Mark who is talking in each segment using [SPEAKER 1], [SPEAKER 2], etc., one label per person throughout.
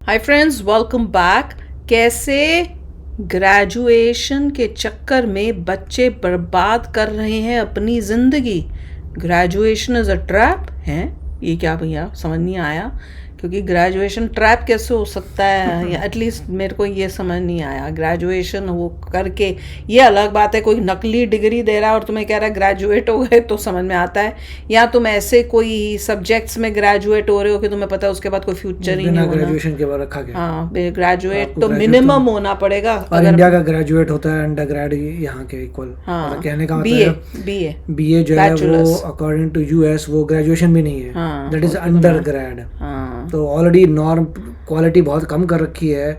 [SPEAKER 1] Hi friends, welcome back. कैसे graduation के चक्कर में बच्चे बर्बाद कर रहे हैं अपनी ज़िंदगी। ग्रेजुएशन इज़ अ ट्रैप है ये क्या भैया, समझ नहीं आया। क्योंकि ग्रेजुएशन ट्रैप कैसे हो सकता है, या एटलीस्ट मेरे को ये समझ नहीं आया। ग्रेजुएशन वो करके, ये अलग बात है, कोई नकली डिग्री दे रहा है और तुम्हें कह रहा है ग्रेजुएट हो गए तो समझ में आता है। या तुम ऐसे कोई सब्जेक्ट्स में ग्रेजुएट हो रहे हो कि तुम्हें पता है उसके बाद कोई फ्यूचर ही नहीं होना।
[SPEAKER 2] ग्रेजुएशन के बाद रखा गया।
[SPEAKER 1] हाँ, ग्रेजुएट तो मिनिमम होना पड़ेगा।
[SPEAKER 2] और इंडिया का ग्रेजुएट होता है अंडर ग्रेड यहाँ के इक्वल।
[SPEAKER 1] हाँ,
[SPEAKER 2] कहने का
[SPEAKER 1] बीए
[SPEAKER 2] जो है वो अकॉर्डिंग टू यूएस वो ग्रेजुएशन भी नहीं है, दैट इज अंडर ग्रेड। तो ऑलरेडी नॉर्म क्वालिटी बहुत कम कर रखी है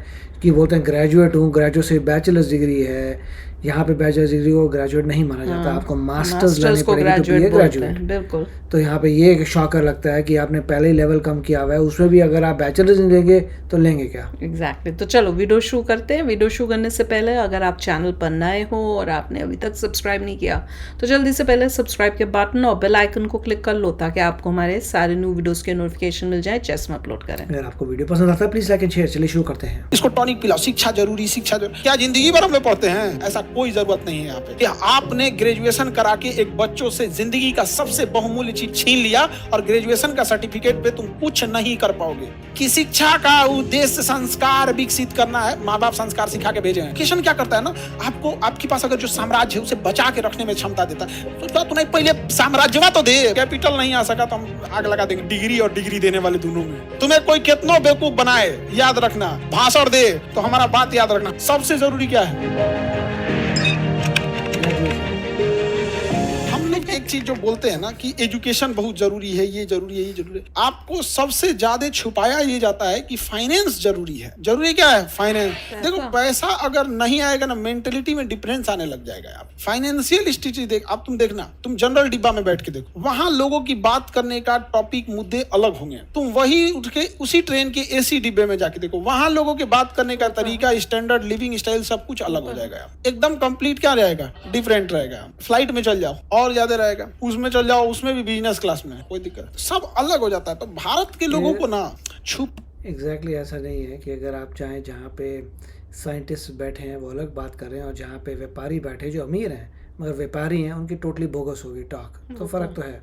[SPEAKER 2] कि बोलते हैं ग्रेजुएट हूँ, ग्रेजुएट से बैचलर्स डिग्री है। यहाँ पे बैचलर्स डिग्री को ग्रेजुएट नहीं माना जाता, आपको मास्टर्स लानी पड़ेगी तो ये ग्रेजुएट।
[SPEAKER 1] बिल्कुल।
[SPEAKER 2] तो यहाँ पे ये एक शॉकर लगता है कि आपने पहले ही लेवल कम किया हुआ है, उसमें भी अगर आप बैचलर्स नहीं लेंगे तो लेंगे क्या।
[SPEAKER 1] एग्जैक्टली। तो चलो वीडियो शुरू करते हैं। वीडियो शुरू करने से पहले अगर आप चैनल पर नए हो और आपने अभी तक सब्सक्राइब नहीं किया तो जल्दी से पहले सब्सक्राइब के बटन और बेल आइकन को क्लिक कर लो ताकि आपको हमारे सारे न्यू वीडियोस के नोटिफिकेशन मिल जाए जैसे हम अपलोड करें।
[SPEAKER 2] अगर आपको वीडियो पसंद आता है प्लीज लाइक एंड शेयर। चलिए शुरू करते हैं।
[SPEAKER 3] इसको टॉनिक पिलाओ, शिक्षा जरूरी, शिक्षा जरूरी। क्या जिंदगी भर हम लोग पढ़ते हैं? ऐसा कोई जरूरत नहीं है यहाँ पे। क्या आपने ग्रेजुएशन करा के एक बच्चों से जिंदगी का सबसे बहुमूल्य चीज छीन लिया और ग्रेजुएशन का सर्टिफिकेट पे तुम कुछ नहीं कर पाओगे। कि शिक्षा का उद्देश्य संस्कार विकसित करना है, माँ बाप संस्कार सिखा के भेजे हैं। किशन क्या करता है ना, आपको आपके पास अगर जो साम्राज्य है उसे बचा के रखने में क्षमता देता है, तो क्या तुम्हें पहले साम्राज्यवा तो दे। कैपिटल नहीं आ सका तो हम आग लगा देंगे डिग्री और डिग्री देने वाले दोनों में। तुम्हें कोई कितना बेवकूफ बनाए, याद रखना, भाषण दे तो हमारा बात याद रखना। सबसे जरूरी क्या है? एक चीज जो बोलते हैं ना कि एजुकेशन बहुत जरूरी है, ये जरूरी है, ये जरूरी है। आपको सबसे ज्यादा छुपाया ये जाता है कि फाइनेंस जरूरी है। जरूरी क्या है? फाइनेंस। देखो, पैसा अगर नहीं आएगा ना, मेंटलिटी में डिफरेंस आने लग जाएगा। आप फाइनेंशियल स्थिति देख, अब तुम देखना, तुम जनरल डिब्बा में बैठ के देखो, वहां लोगों की बात करने का टॉपिक, मुद्दे अलग होंगे। तुम वही उठ के उसी ट्रेन के एसी डिब्बे में जाके देखो, वहां लोगों के बात करने का तरीका, स्टैंडर्ड लिविंग स्टाइल सब कुछ अलग हो जाएगा। एकदम कंप्लीट क्या रहेगा? डिफरेंट रहेगा। फ्लाइट में चल जाओ और ज्यादा रहेगा, उसमें चल जाओ, उसमें भी बिजनेस क्लास में, कोई दिक्कत, सब अलग हो जाता है। तो भारत के लोगों को ना छुप
[SPEAKER 2] एग्जैक्टली ऐसा नहीं है कि अगर आप चाहें जहाँ पे साइंटिस्ट बैठे हैं वो अलग बात कर रहे हैं और जहाँ पे व्यापारी बैठे जो अमीर हैं मगर व्यापारी हैं उनकी टोटली बोगस होगी टॉक। तो फर्क तो है।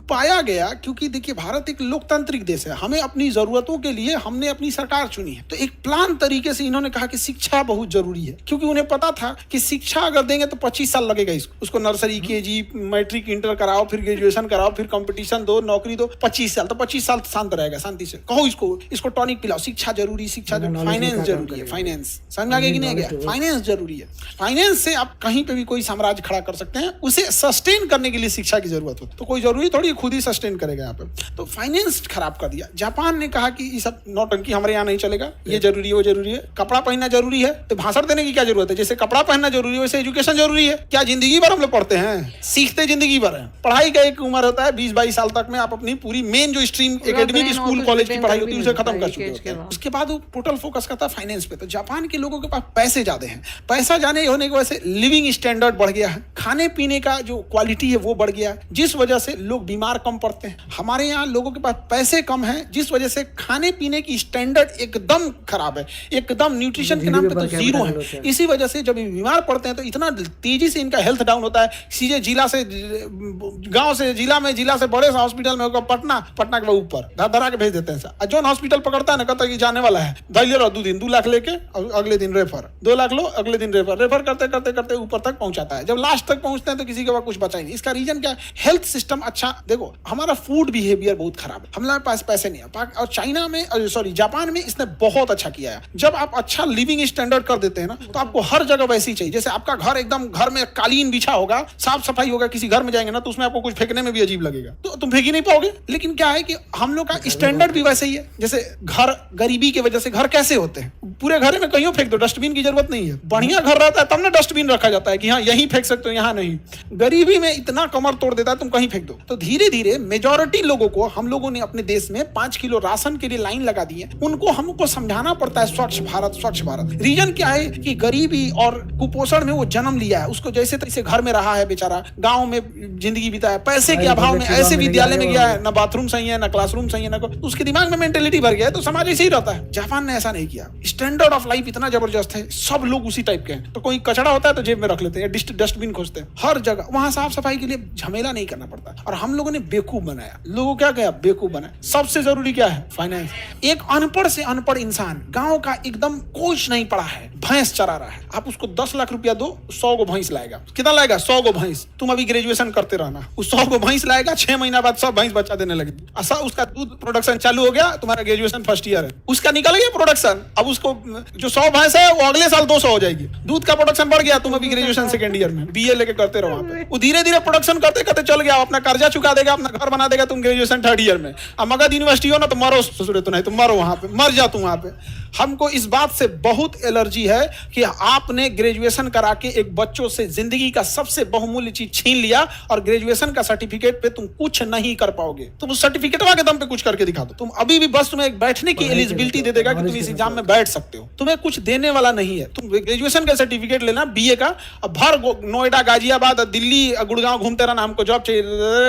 [SPEAKER 3] पाया गया, क्योंकि देखिए भारत एक लोकतांत्रिक देश है। हमें अपनी जरूरतों के लिए हमने अपनी सरकार चुनी है। तो एक प्लान तरीके से इन्होंने कहा कि शिक्षा बहुत जरूरी है, क्योंकि उन्हें पता था कि शिक्षा अगर देंगे तो 25 साल लगेगा उसको नर्सरी, केजी, मैट्रिक, इंटर कराओ, फिर ग्रेजुएशन कराओ, फिर कंपटीशन दो, नौकरी दो, 25 साल। तो 25 साल शांत रहेगा, शांति से कहो इसको टॉनिक पिलाओ। शिक्षा जरूरी, शिक्षा जरूरी, फाइनेंस जरूरी है। फाइनेंस समझा गया कि नहीं गया? फाइनेंस जरूरी है। फाइनेंस से आप कहीं पे भी कोई साम्राज्य खड़ा कर सकते हैं। उसे सस्टेन करने के लिए शिक्षा की जरूरत होती है। तो कोई जरूरी थोड़ी खुद ही सस्टेन करेगा यहाँ पे। तो फाइनेंस खराब कर दिया। जापान ने कहा कि ये सब नौटंकी हमारे यहाँ नहीं चलेगा, ये जरूरी है, वो जरूरी है। कपड़ा पहनना जरूरी है तो भाषण देने की क्या जरूरत है? जैसे कपड़ा पहनना जरूरी है वैसे एजुकेशन जरूरी है। क्या जिंदगी भर हम लोग पढ़ते हैं? सीखते जिंदगी भर है। पढ़ाई का एक उम्र होता है 20-22 साल तक में आप अपनी पूरी मेन जो स्ट्रीम एकेडमिक स्कूल कॉलेज की पढ़ाई होती है उसे खत्म कर चुके होते हैं। उसके बाद वो टोटल फोकस करता है फाइनेंस पे। तो जापान के लोगों के पास पैसे ज्यादा हैं। पैसा जाने होने की वजह से लिविंग स्टैंडर्ड बढ़ गया है, खाने पीने का जो क्वालिटी है वो बढ़ गया है, जिस वजह से लोग बीमार कम पड़ते हैं। हमारे यहाँ लोगों के पास पैसे कम हैं, जिस वजह से खाने पीने की स्टैंडर्ड एकदम खराब है, एकदम न्यूट्रिशन के नाम पे तो जीरो है। इसी वजह से जब बीमार पड़ते हैं तो इतना तेजी से इनका हेल्थ डाउन होता है। सीधे जिला से गांव से जिला में, जिला से बड़े हॉस्पिटल में होगा पटना, पटना के ऊपर धरा के भेज देते हैं। सर जो हॉस्पिटल पकड़ता है ना, कहता है कि जाने वाला है, धैर्य रहो 2 दिन, 2 लाख लेके अगले दिन रेफर, 2 लाख लो अगले दिन रेफर करते करते करते ऊपर तक पहुंचाता है। जब लास्ट तक पहुंचते हैं तो किसी के पास कुछ बचा ही नहीं। इसका रीजन क्या है? हेल्थ सिस्टम अच्छा। देखो हमारा फूड बिहेवियर बहुत खराब है, हमारे पास पैसे नहीं है। और चाइना में, सॉरी जापान में इसने बहुत अच्छा किया है। जब आप अच्छा लिविंग स्टैंडर्ड कर देते हैं ना तो आपको हर जगह वैसी चाहिए। जैसे आपका घर एकदम, घर में कालीन बिछा होगा, साफ सफाई होगा, किसी घर में जाएंगे ना तो उसमें आपको कुछ फेंकने में भी अजीब लगेगा, तो तुम फेंक ही नहीं पाओगे। लेकिन क्या है कि हम लोग का स्टैंडर्ड भी वैसे ही है। जैसे घर, गरीबी की वजह से घर कैसे होते हैं, पूरे घर में कहीं फेंक दो, डस्टबिन की जरूरत नहीं है। बढ़िया घर रहता है तब ना डस्टबिन रखा जाता है कि हाँ यहीं फेंक सकते हो, यहाँ नहीं। गरीबी में इतना कमर तोड़ देता है, तुम कहीं फेंक दो। तो धीरे धीरे धीरे मेजॉरिटी लोगों को हम लोगों ने अपने देश में 5 किलो राशन के लिए लाइन लगा दी है। उनको हमको समझाना पड़ता है स्वच्छ भारत स्वच्छ भारत। रीजन क्या है कि गरीबी और कुपोषण में वो जन्म लिया है, उसको जैसे तैसे घर में रहा है बेचारा, गांव में जिंदगी बिताया, पैसे के अभाव में ऐसे विद्यालय में गया है, ना बाथरूम सही है, ना क्लासरूम सही है, ना उसके दिमाग में मेंटेलिटी भर गया है, तो समाज ऐसे ही रहता है। जापान ने ऐसा नहीं किया, स्टैंडर्ड ऑफ लाइफ इतना जबरदस्त है, सब लोग उसी टाइप के हैं। तो कोई कचरा होता है तो जेब में रख लेते हैं, डस्टबिन खोजते हैं, हर जगह वहां साफ सफाई के लिए झमेला नहीं करना पड़ता। और हम लोगों ने बेवकूफ बनाया, लोगों क्या किया, बेवकूफ बनाया। सबसे जरूरी क्या है, फाइनेंस। एक अनपढ़ से अनपढ़ इंसान गांव का एकदम कुछ नहीं पढ़ा है, भैंस चरा रहा है, आप उसको 10 लाख रुपया दो, 100 गो भैंस लाएगा। कितना लाएगा, 100 गो भैंस। तुम अभी ग्रेजुएशन करते रहना, उस 100 गो भैंस लाएगा, 6 महीना बाद सब भैंस बच्चा देने लगे। ऐसा उसका दूध प्रोडक्शन चालू हो गया, तुम्हारा ग्रेजुएशन फर्स्ट ईयर है, उसका निकल गया प्रोडक्शन। अब उसको जो 100 भैंस है वो अगले साल 200 हो जाएगी, दूध का प्रोडक्शन बढ़ गया। तुम अभी ग्रेजुएशन सेकंड ईयर में बीए लेके करते रहो, वो धीरे धीरे प्रोडक्शन करते करते चल गया, अपना कर्जा चुका देगा, अपना घर बना देगा। तुम ग्रेजुएशन थर्ड ईयर में, अब मगध यूनिवर्सिटी हो ना तो मरो ससुरे, तो नहीं तो मरो वहां पे, मर जा तू वहां पे। हमको इस बात से बहुत एलर्जी है कि आपने ग्रेजुएशन करा के एक बच्चों से जिंदगी का सबसे बहुमूल्य चीज छीन लिया, और ग्रेजुएशन का सर्टिफिकेट पे तुम कुछ नहीं कर पाओगे। तुम उस सर्टिफिकेटवा के दम पे कुछ करके दिखा दो। तुम अभी भी बस तुम्हें एक बैठने की एलिजिबिलिटी दे देगा कि तुम इस एग्जाम में बैठ सकते हो, तुम्हें कुछ देने वाला नहीं है। तुम ग्रेजुएशन का सर्टिफिकेट लेना बीए का, अब भर नोएडा, गाजियाबाद, दिल्ली, गुड़गांव घूमते रहना, हमको जॉब चाहिए।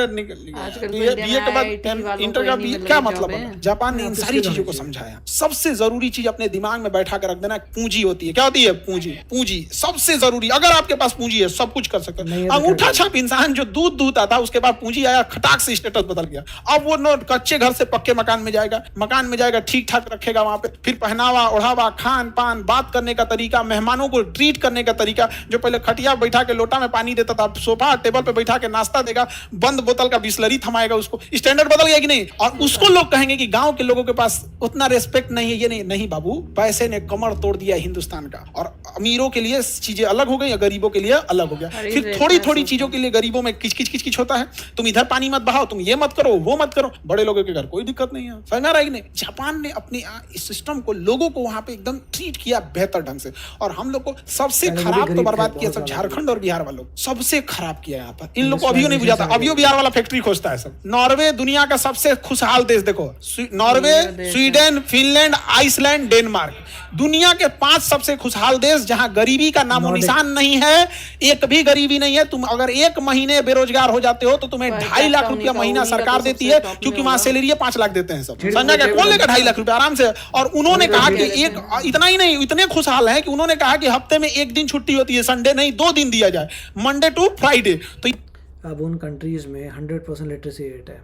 [SPEAKER 3] बीए के बाद इंटर का बीए क्या मतलब है? जापान ने इन सारी चीजों को समझाया। सबसे जरूरी चीज अपने दिमाग में बैठा कर रख देना, पूंजी होती है। क्या होती है? पूंजी। पूंजी सबसे जरूरी। अगर आपके पास पूंजी है सब कुछ कर सकते हैं। अंगूठा छाप इंसान जो दूध दूधता था, उसके बाद पूंजी आया, खटाक से स्टेटस बदल गया। अब वो कच्चे घर से पक्के मकान में जाएगा, मकान में जाएगा, ठीक ठाक रखेगा वहां पे, फिर पहनावा ओढ़ावा, खान पान, बात करने का तरीका, मेहमानों को ट्रीट करने का तरीका, जो पहले खटिया बैठा के लोटा में पानी देता था, सोफा टेबल पे बैठा के नाश्ता देगा, बंद बोतल का बिस्लरी थमाएगा, उसको स्टैंडर्ड बदल गया कि नहीं? और उसको लोग कहेंगे कि गांव के लोगों के पास उतना रेस्पेक्ट नहीं है। ये नहीं बाबू, पैसे ने कमर तोड़ दिया हिंदुस्तान का, और अमीरों के लिए चीजें अलग हो गई, गरीबों के लिए अलग हो गया। फिर थोड़ी थोड़ी चीजों के लिए गरीबों में किच होता है। तुम इधर पानी मत बहाओ, तुम ये मत करो, वो मत करो। बड़े लोगों के घर कोई दिक्कत नहीं है। समझ में आ रहा है कि नहीं? जापान ने अपने इस सिस्टम को, लोगों को वहां पे एकदम ट्रीट किया बेहतर ढंग से, और हम लोग को सबसे खराब तो बर्बाद किया सब झारखंड और बिहार वालों, सबसे खराब किया यहाँ पर। इन लोग को अभी नहीं बुझाता, अभी बिहार वाला फैक्ट्री खोजता है सब। नॉर्वे दुनिया का सबसे खुशहाल देश, देखो, Norway, Sweden, Finland, Iceland, Denmark, दुनिया के 5 सबसे खुशहाल देश जहां गरीबी का नामो निशान नहीं है, एक भी गरीबी नहीं है। तुम अगर एक महीने बेरोजगार हो जाते हो तो तुम्हें 2.5 लाख रुपया महीना सरकार देती है, क्योंकि वहां सैलरी 5 लाख देते हैं सब। समझा क्या? कौन लेगा 2.5 लाख रुपया आराम से? और उन्होंने कहा कि एक, इतना ही नहीं, इतने खुशहाल है कि उन्होंने कहा कि हफ्ते में 1 दिन छुट्टी होती है, संडे नहीं 2 दिन दिया जाए, मंडे टू फ्राइडे। तो
[SPEAKER 2] अब उन कंट्रीज में 100% लिटरेसी रेट है,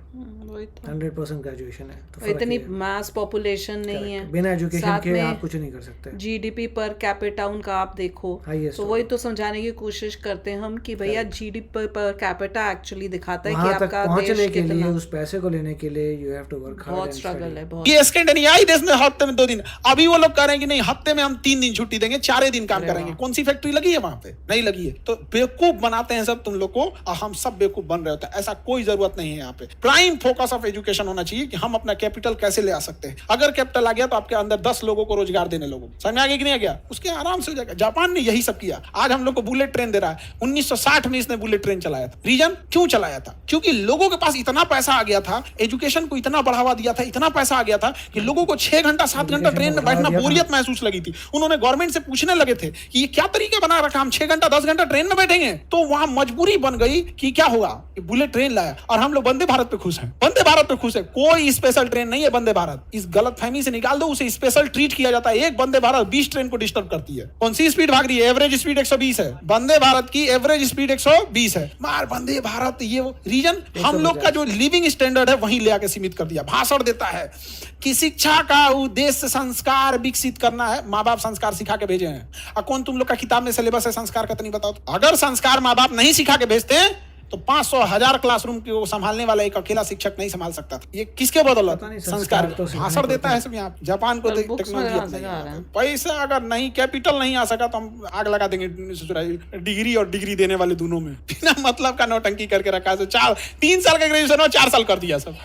[SPEAKER 2] 100% ग्रेजुएशन है, तो
[SPEAKER 1] इतनी मास पॉपुलेशन नहीं है,
[SPEAKER 2] बिना एजुकेशन के आप कुछ नहीं कर सकते।
[SPEAKER 1] जीडीपी पर कैपिटा उनका आप देखो, तो वही तो समझाने की कोशिश करते हैं हम कि भैया जीडीपी पर कैपिटा एक्चुअली दिखाता है कि आपका
[SPEAKER 2] पहुंचने के लिए, उस पैसे को लेने के लिए you have to work hard.
[SPEAKER 1] बहुत स्ट्रगल है, बहुत।
[SPEAKER 3] ये स्कैंडिनेवियाई देश में हफ्ते में 2 दिन, अभी वो लोग कह रहे हैं कि नहीं हफ्ते में हम 3 दिन छुट्टी देंगे, 4 दिन काम करेंगे। कौन सी फैक्ट्री लगी है वहां पे? नहीं लगी है। तो बेवकूफ बनाते हैं सब तुम लोग को, और हम सब बेवकूफ बन रहे होते हैं। ऐसा कोई जरूरत नहीं है। यहाँ पे प्राइम फोकस ऑफ एजुकेशन होना चाहिए कि हम अपना कैपिटल कैसे ले आ सकते हैं। अगर कैपिटल आ गया तो आपके अंदर 10 लोगों को रोजगार देने लोगों, समझ में आ गया कि नहीं आ गया? उसके आराम से हो जाएगा। जापान ने यही सब किया। आज हम लोग को बुलेट ट्रेन दे रहा है। 1960 में इसने बुलेट ट्रेन चलाया था। रीजन क्यों चलाया था? क्योंकि लोगों के पास इतना पैसा आ गया था, एजुकेशन को इतना बढ़ावा दिया था, इतना पैसा आ गया था कि लोगों को 6 घंटा 7 घंटा ट्रेन में बैठना बोरियत महसूस लगी थी। उन्होंने गवर्नमेंट से पूछने लगे थे कि ये क्या तरीका बना रखा, हम 6 घंटा 10 घंटा ट्रेन में बैठेंगे। तो वहां मजबूरी बन गई कि क्या होगा, बुलेट ट्रेन लाया, और हम लोग वंदे भारत पे खुश हैं। वंदे भारत पे खुश है, कोई स्पेशल ट्रेन नहीं है वंदे भारत। इस गलतफहमी से निकाल दो, उसे स्पेशल ट्रीट किया जाता है। एक वंदे भारत 20 ट्रेन को डिस्टर्ब करती है। कौन सी स्पीड भाग रही है? एवरेज स्पीड 120 है। वंदे भारत की एवरेज स्पीड 120 है। मार वंदे भारत, ये वो रीजन हम लोग का जो लिविंग स्टैंडर्ड है वहीं ले आके सीमित कर दिया। भाषण देता है कि शिक्षा का उद्देश्य संस्कार विकसित करना है। माँ बाप संस्कार सिखा के भेजे हैं, और कौन तुम लोग का किताब में सिलेबस है संस्कार का? तो नहीं बताओ। अगर संस्कार माँ बाप नहीं सिखा के भेजते हैं तो 500,000 क्लासरूम को संभालने वाला एक अकेला शिक्षक नहीं संभाल सकता था। ये किसके बदौलत? संस्कार। तो भाषण देता है सब यहाँ। जापान को टेक्नोलॉजी, पैसा अगर नहीं, कैपिटल नहीं आ सका तो हम आग लगा देंगे डिग्री और डिग्री देने वाले दोनों में। बिना मतलब का नौटंकी करके रखा है। 3 साल का ग्रेजुएशन हो, 4 साल कर दिया सब।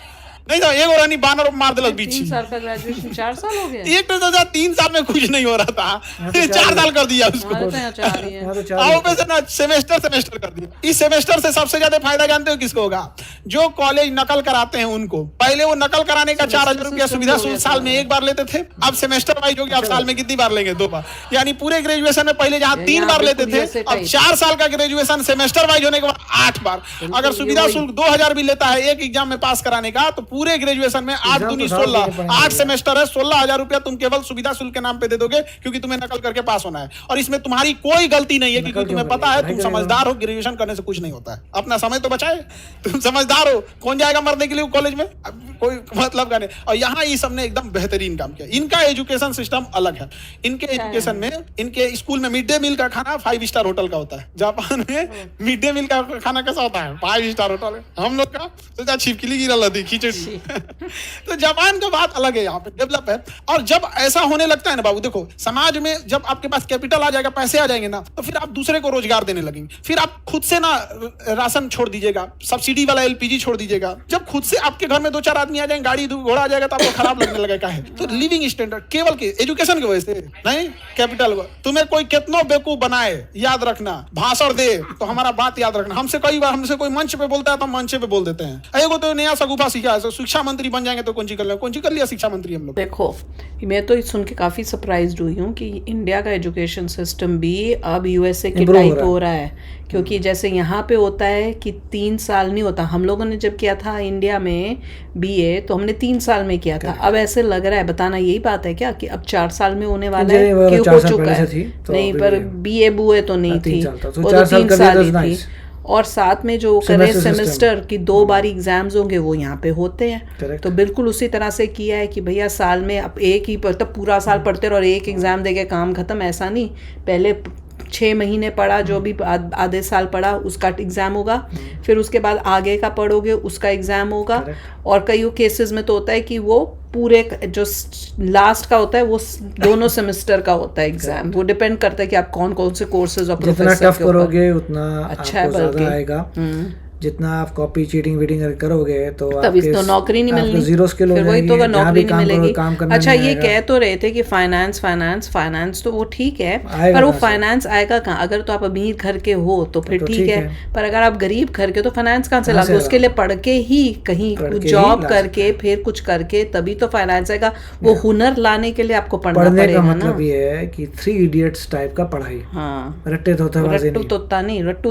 [SPEAKER 3] नहीं तो एक और नहीं बानर मार दिलक बीच
[SPEAKER 1] 3 साल का ग्रेजुएशन 4 साल हो गया।
[SPEAKER 3] एक तो 3 साल में कुछ नहीं हो रहा था, 4 साल कर दिया उसको। ना सेमेस्टर कर दिया। इस सेमेस्टर से सबसे ज्यादा फायदा जानते हो किसको होगा? जो कॉलेज नकल कराते हैं उनको। पहले वो नकल कराने का 4000 रुपया सुविधा शुल्क साल में एक बार लेते थे, अब सेमेस्टर वाइज हो गया, अब साल में कितनी बार लेंगे? 2 बार। यानी पूरे ग्रेजुएशन में पहले जहां 3 बार लेते थे, अब 4 साल का ग्रेजुएशन सेमेस्टर वाइज होने के बाद 8 बार। अगर सुविधा शुल्क 2000 भी लेता है एक एग्जाम में पास कराने का, तो पूरे ग्रेजुएशन में 8 दूनी 16, 8 सेमेस्टर है, 16000 रुपया तुम केवल सुविधा शुल्क के नाम पे दे दोगे, क्योंकि तुम्हें नकल करके पास होना है। और इसमें तुम्हारी कोई गलती नहीं है, क्योंकि तुम्हें पता है तुम समझदार हो, ग्रेजुएशन करने से कुछ नहीं होता है। अपना समय तो बचाए, तुम समझदार हो। कौन जाएगा मरने के लिए कॉलेज में? कोई मतलब का नहीं। और यहाँ ये सबने एकदम बेहतरीन काम किया। इनका एजुकेशन सिस्टम अलग है। इनके एजुकेशन में, इनके स्कूल में मिड डे मील का खाना 5 स्टार होटल का होता है। जापान में मिड डे मील का खाना कैसा होता है? 5 स्टार होटल है। हम लोग का सोचा छिपकली गिरा थी खिचड़ी। तो जापान का बात अलग है, यहाँ पे डेवलप है। और जब ऐसा होने लगता है ना बाबू, देखो समाज में जब आपके पास कैपिटल आ जाएगा, पैसे आ जाएंगे ना, तो फिर आप दूसरे को रोजगार देने लगेंगे। फिर आप खुद से ना राशन छोड़ दीजिएगा, सब्सिडी वाला LPG छोड़ दीजिएगा। जब खुद से आपके घर में 2-4 आदमी आ जाएंगे, गाड़ी घोड़ा आ जाएगा, तो आपको खराब लगने लगेगा। है तो लिविंग स्टैंडर्ड केवल के एजुकेशन की वजह से नहीं, कैपिटल तुम्हें कोई कितना बेवकूफ बनाए, याद रखना, भाषण दे तो हमारा बात याद रखना। हमसे कई बार हमसे कोई मंच पे बोलता है तो हम मंच पे बोल देते हैं। एगो तो नया सगुफा सीखा है, शिक्षा मंत्री बन जाएंगे तो कौन सी कर लिया शिक्षा मंत्री हम लोग।
[SPEAKER 1] देखो मैं तो सुन के काफी सरप्राइज्ड हुई हूँ कि इंडिया का एजुकेशन सिस्टम भी अब USA के टाइप हो रहा है। क्योंकि जैसे यहाँ पे होता है कि 3 साल नहीं होता। हम लोगों ने जब किया था इंडिया में BA तो हमने 3 साल में किया था। अब ऐसे लग रहा है, बताना यही बात है क्या कि अब 4 साल में होने वाला है? क्यों हो चुका है? नहीं, पर BA बुए तो नहीं थी, वो तो 3 साल ही थी। और साथ में जो करे सेमेस्टर की 2 बारी एग्जाम्स होंगे, वो यहाँ पे होते हैं। तो बिल्कुल उसी तरह से किया है कि भैया साल में अब एक ही तब पूरा साल पढ़ते रहो और एक एग्जाम देके काम खत्म। ऐसा नहीं, पहले 6 महीने पढ़ा, जो भी आधे साल पढ़ा उसका एग्जाम होगा, फिर उसके बाद आगे का पढ़ोगे उसका एग्जाम होगा। और कई केसेस में तो होता है कि वो पूरे जो लास्ट का होता है वो दोनों सेमेस्टर का होता है एग्जाम। वो डिपेंड करता है कि आप कौन कौन से कोर्सेज और प्रोफेसर
[SPEAKER 2] जितना टफ करोगे उतना
[SPEAKER 1] अच्छा है,
[SPEAKER 2] ज़्यादा आएगा। जितना आप कॉपी चीटिंग वीटिंग करोगे तो
[SPEAKER 1] तभी तो नौकरी नहीं मिलनी,
[SPEAKER 2] जीरो स्किल हो जाएगी,
[SPEAKER 1] वही तो नौकरी नहीं मिलेगी। अच्छा, ये कह तो रहे थे कि फाइनेंस तो वो ठीक है, पर वो फाइनेंस आएगा कहाँ? अगर तो आप अमीर घर के हो तो फिर ठीक है, पर अगर आप गरीब घर के तो फाइनेंस कहाँ से लाओगे? उसके लिए पढ़ के ही कहीं जॉब करके फिर कुछ करके तभी तो फाइनेंस आएगा। वो हुनर लाने के लिए आपको पढ़ना पड़ेगा ना।
[SPEAKER 2] मतलब ये है कि 3 इडियट्स टाइप का पढ़ाई।
[SPEAKER 1] हाँ,
[SPEAKER 2] रट्टू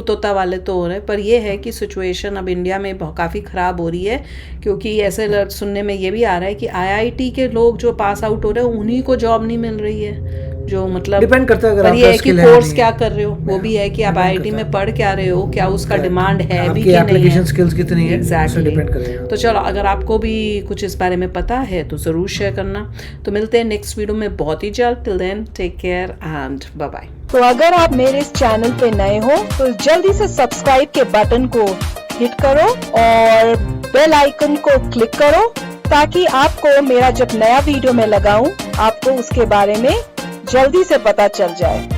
[SPEAKER 1] तोता वाले तो हो रहे। पर ये है कि सिचुएशन अब इंडिया में काफ़ी ख़राब हो रही है, क्योंकि ऐसे सुनने में ये भी आ रहा है कि IIT के लोग जो पास आउट हो रहे हैं उन्हीं को जॉब नहीं मिल रही है। जो मतलब
[SPEAKER 2] डिपेंड करता है, अगर
[SPEAKER 1] पर ये है कि कोर्स क्या कर रहे हो, वो भी है कि आप IIT में पढ़ क्या रहे हो, क्या उसका डिमांड है भी कि नहीं है,
[SPEAKER 2] स्किल्स कितनी है,
[SPEAKER 1] एग्जैक्टली
[SPEAKER 2] डिपेंड करेगा।
[SPEAKER 1] तो चलो, अगर आपको भी कुछ इस बारे में पता है तो ज़रूर शेयर करना। तो मिलते हैं नेक्स्ट वीडियो में बहुत ही जल्द। Till then take care and bye bye.
[SPEAKER 4] तो अगर आप मेरे इस चैनल पे नए हो तो जल्दी से सब्सक्राइब के बटन को हिट करो और बेल आइकन को क्लिक करो, ताकि आपको मेरा जब नया वीडियो मैं लगाऊं आपको उसके बारे में जल्दी से पता चल जाए।